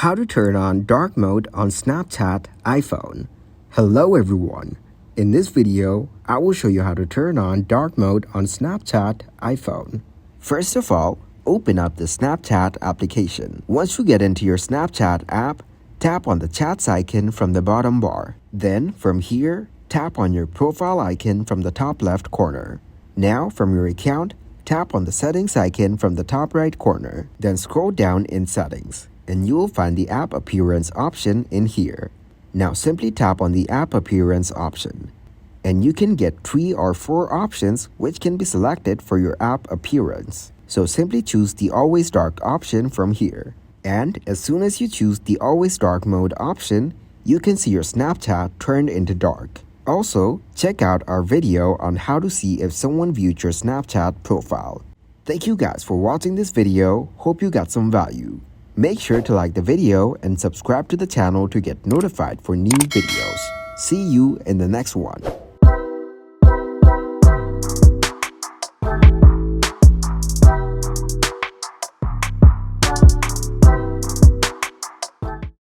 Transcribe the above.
How to turn on dark mode on Snapchat iPhone. Hello everyone. In this video, I will show you how to turn on dark mode on Snapchat iPhone. First of all, open up the Snapchat application. Once you get into your Snapchat app, tap on the chats icon from the bottom bar. Then, from here, tap on your profile icon from the top left corner. Now, from your account, tap on the settings icon from the top right corner. Then scroll down in settings, and you will find the app appearance option in here. Now simply tap on the app appearance option, and you can get 3 or 4 options which can be selected for your app appearance. So simply choose the always dark option from here. And as soon as you choose the always dark mode option, you can see your Snapchat turned into dark. Also, check out our video on how to see if someone viewed your Snapchat profile. Thank you guys for watching this video. Hope you got some value. Make sure to like the video and subscribe to the channel to get notified for new videos. See you in the next one.